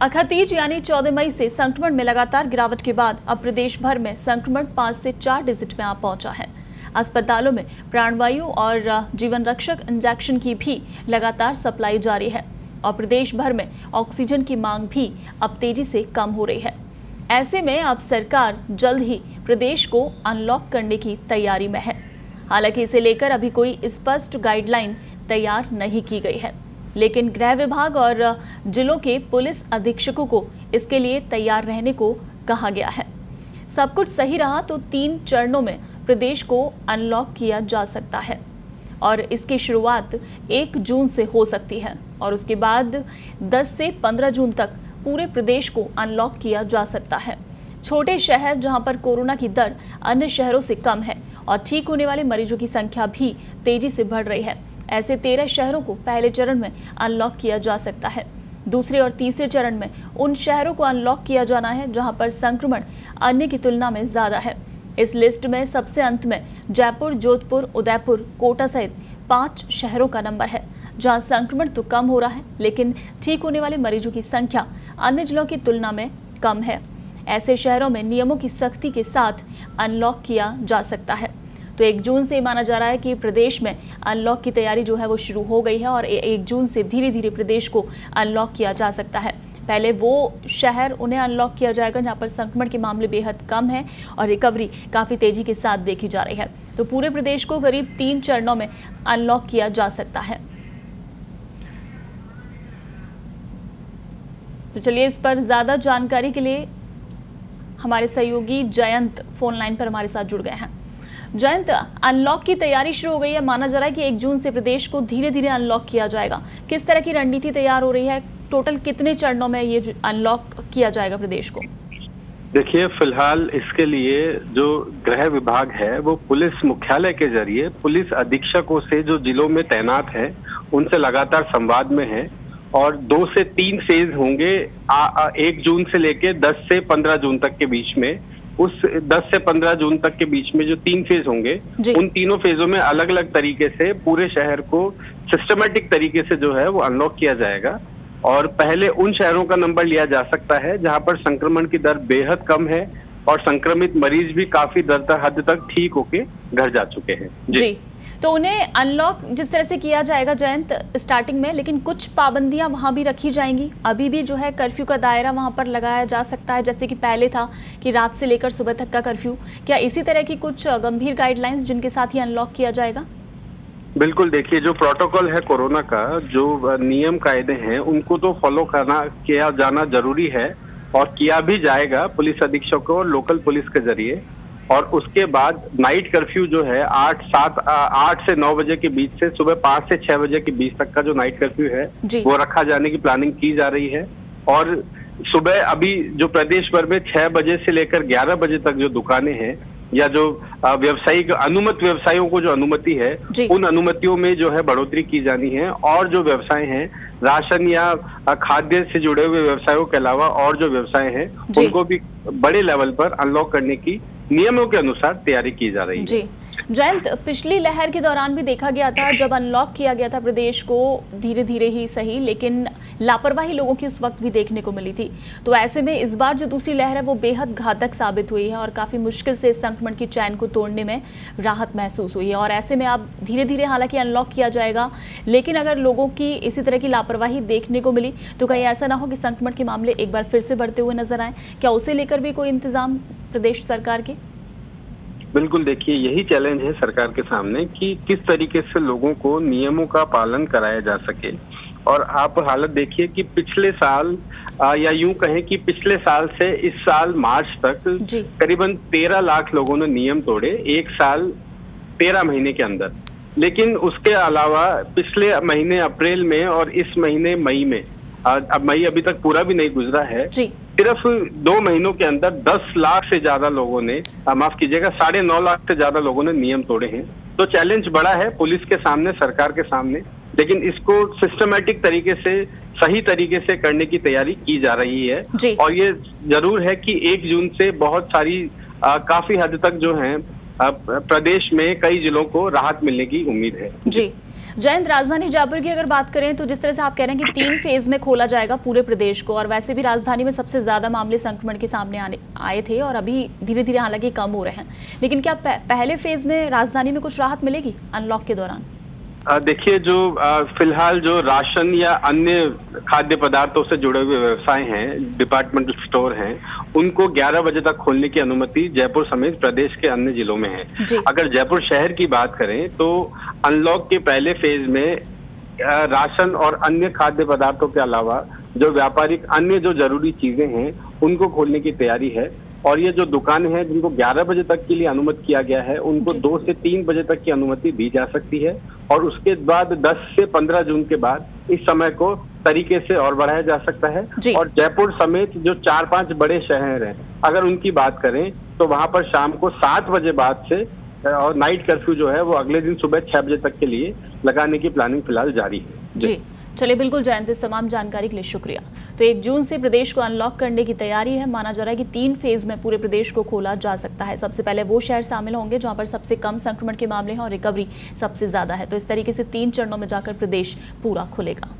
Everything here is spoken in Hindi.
अखातीज यानी 14 मई से संक्रमण में लगातार गिरावट के बाद अब प्रदेश भर में संक्रमण 5 से 4 डिजिट में आ पहुंचा है। अस्पतालों में प्राणवायु और जीवन रक्षक इंजेक्शन की भी लगातार सप्लाई जारी है और प्रदेश भर में ऑक्सीजन की मांग भी अब तेजी से कम हो रही है। ऐसे में अब सरकार जल्द ही प्रदेश को अनलॉक करने की तैयारी में है। हालांकि इसे लेकर अभी कोई स्पष्ट गाइडलाइन तैयार नहीं की गई है, लेकिन गृह विभाग और जिलों के पुलिस अधीक्षकों को इसके लिए तैयार रहने को कहा गया है। सब कुछ सही रहा तो 3 चरणों में प्रदेश को अनलॉक किया जा सकता है और इसकी शुरुआत 1 जून से हो सकती है और उसके बाद 10 से 15 जून तक पूरे प्रदेश को अनलॉक किया जा सकता है। छोटे शहर जहां पर कोरोना की दर अन्य शहरों से कम है और ठीक होने वाले मरीजों की संख्या भी तेजी से बढ़ रही है, ऐसे 13 शहरों को पहले चरण में अनलॉक किया जा सकता है। दूसरे और तीसरे चरण में उन शहरों को अनलॉक किया जाना है जहां पर संक्रमण अन्य की तुलना में ज्यादा है। इस लिस्ट में सबसे अंत में जयपुर, जोधपुर, उदयपुर, कोटा सहित 5 शहरों का नंबर है जहां संक्रमण तो कम हो रहा है, लेकिन ठीक होने वाले मरीजों की संख्या अन्य जिलों की तुलना में कम है। ऐसे शहरों में नियमों की सख्ती के साथ अनलॉक किया जा सकता है। तो 1 जून से माना जा रहा है कि प्रदेश में अनलॉक की तैयारी जो है वो शुरू हो गई है और 1 जून से धीरे धीरे प्रदेश को अनलॉक किया जा सकता है। पहले वो शहर उन्हें अनलॉक किया जाएगा जहां पर संक्रमण के मामले बेहद कम है और रिकवरी काफी तेजी के साथ देखी जा रही है। तो पूरे प्रदेश को करीब 3 चरणों में अनलॉक किया जा सकता है। तो चलिए, इस पर ज्यादा जानकारी के लिए हमारे सहयोगी जयंत फोन लाइन पर हमारे साथ जुड़ गए हैं। जयंत, अनलॉक की तैयारी शुरू हो गई है, माना जा रहा है कि 1 जून से प्रदेश को धीरे धीरे अनलॉक किया जाएगा। किस तरह की रणनीति तैयार हो रही है? टोटल कितने चरणों में ये अनलॉक किया जाएगा प्रदेश को? देखिए, फिलहाल इसके लिए जो गृह विभाग है वो पुलिस मुख्यालय के जरिए पुलिस अधीक्षकों से जो जिलों में तैनात है उनसे लगातार संवाद में है और 2 से 3 फेज होंगे 1 जून से लेके 10 से 15 जून तक के बीच में। उस 10 से 15 जून तक के बीच में जो 3 फेज होंगे उन तीनों फेजों में अलग अलग तरीके से पूरे शहर को सिस्टमेटिक तरीके से जो है वो अनलॉक किया जाएगा और पहले उन शहरों का नंबर लिया जा सकता है जहां पर संक्रमण की दर बेहद कम है और संक्रमित मरीज भी काफी हद तक ठीक होके घर जा चुके हैं। जी, तो उन्हें अनलॉक जिस तरह से किया जाएगा जयंत स्टार्टिंग में, लेकिन कुछ पाबंदियां वहां भी रखी जाएंगी। अभी भी जो है कर्फ्यू का दायरा वहां पर लगाया जा सकता है, जैसे कि पहले था कि रात से लेकर सुबह तक का कर्फ्यू। क्या इसी तरह की कुछ गंभीर गाइडलाइंस जिनके साथ ही अनलॉक किया जाएगा? बिल्कुल, देखिए, जो प्रोटोकॉल है कोरोना का, जो नियम कायदे हैं उनको तो फॉलो किया जाना जरूरी है और किया भी जाएगा पुलिस अधीक्षकों और लोकल पुलिस के जरिए। और उसके बाद नाइट कर्फ्यू जो है 8 से 9 बजे के बीच से सुबह 5 से 6 बजे के बीच तक का जो नाइट कर्फ्यू है वो रखा जाने की प्लानिंग की जा रही है। और सुबह अभी जो प्रदेश भर में 6 बजे से लेकर 11 बजे तक जो दुकानें हैं या जो व्यवसायिक व्यवसायियों को जो अनुमति है उन अनुमतियों में जो है बढ़ोतरी की जानी है और जो व्यवसाय हैं राशन या खाद्य से जुड़े हुए व्यवसायों के अलावा और जो व्यवसाय हैं उनको भी बड़े लेवल पर अनलॉक करने की नियमों के अनुसार तैयारी की जा रही है। जयंत, पिछली लहर के दौरान भी देखा गया था जब अनलॉक किया गया था प्रदेश को, धीरे धीरे ही सही, लेकिन लापरवाही लोगों की उस वक्त भी देखने को मिली थी। तो ऐसे में इस बार जो दूसरी लहर है वो बेहद घातक साबित हुई है और काफी मुश्किल से संक्रमण की चैन को तोड़ने में राहत महसूस हुई है। और ऐसे में अब धीरे धीरे हालांकि अनलॉक किया जाएगा, लेकिन अगर लोगों की इसी तरह की लापरवाही देखने को मिली तो कहीं ऐसा ना हो कि संक्रमण के मामले एक बार फिर से बढ़ते हुए नजर आए। क्या उसे लेकर भी कोई इंतजाम प्रदेश सरकार के? बिल्कुल, देखिए, यही चैलेंज है सरकार के सामने कि किस तरीके से लोगों को नियमों का पालन कराया जा सके। और आप हालत देखिए कि पिछले साल या यूं कहें कि पिछले साल से इस साल मार्च तक करीबन 13 लाख लोगों ने नियम तोड़े, 1 साल 13 महीने के अंदर। लेकिन उसके अलावा पिछले महीने अप्रैल में और इस महीने मई में, अब मई अभी तक पूरा भी नहीं गुजरा है, सिर्फ 2 महीनों के अंदर 10 लाख से ज्यादा लोगों ने, माफ कीजिएगा, 9.5 लाख से ज्यादा लोगों ने नियम तोड़े हैं। तो चैलेंज बड़ा है पुलिस के सामने, सरकार के सामने, लेकिन इसको सिस्टमैटिक तरीके से, सही तरीके से करने की तैयारी की जा रही है। और ये जरूर है कि 1 जून से बहुत सारी काफी हद तक जो है प्रदेश में कई जिलों को राहत मिलने की उम्मीद है। जयंत, राजधानी जयपुर की अगर बात करें तो जिस तरह से आप कह रहे हैं कि 3 फेज में खोला जाएगा पूरे प्रदेश को, और वैसे भी राजधानी में सबसे ज्यादा मामले संक्रमण के सामने आए थे और अभी धीरे धीरे हालांकि कम हो रहे हैं, लेकिन क्या पहले फेज में राजधानी में कुछ राहत मिलेगी अनलॉक के दौरान? देखिए, जो फिलहाल जो राशन या अन्य खाद्य पदार्थों से जुड़े हुए व्यवसाय हैं, डिपार्टमेंटल स्टोर हैं, उनको 11 बजे तक खोलने की अनुमति जयपुर समेत प्रदेश के अन्य जिलों में है। अगर जयपुर शहर की बात करें तो अनलॉक के पहले फेज में राशन और अन्य खाद्य पदार्थों के अलावा जो व्यापारिक अन्य जो जरूरी चीजें हैं उनको खोलने की तैयारी है, और ये जो दुकानें हैं जिनको 11 बजे तक के लिए अनुमति किया गया है उनको 2 से 3 बजे तक की अनुमति दी जा सकती है, और उसके बाद 10 से 15 जून के बाद इस समय को तरीके से और बढ़ाया जा सकता है। और जयपुर समेत जो 4-5 बड़े शहर हैं, अगर उनकी बात करें तो वहां पर शाम को 7 बजे बाद से और नाइट कर्फ्यू जो है वो अगले दिन सुबह 6 बजे तक के लिए लगाने की प्लानिंग फिलहाल जारी है। जी चलिए, बिल्कुल जयंत, इस तमाम जानकारी के लिए शुक्रिया। तो 1 जून से प्रदेश को अनलॉक करने की तैयारी है। माना जा रहा है कि 3 फेज में पूरे प्रदेश को खोला जा सकता है। सबसे पहले वो शहर शामिल होंगे जहां पर सबसे कम संक्रमण के मामले हैं और रिकवरी सबसे ज्यादा है। तो इस तरीके से 3 चरणों में जाकर प्रदेश पूरा खुलेगा।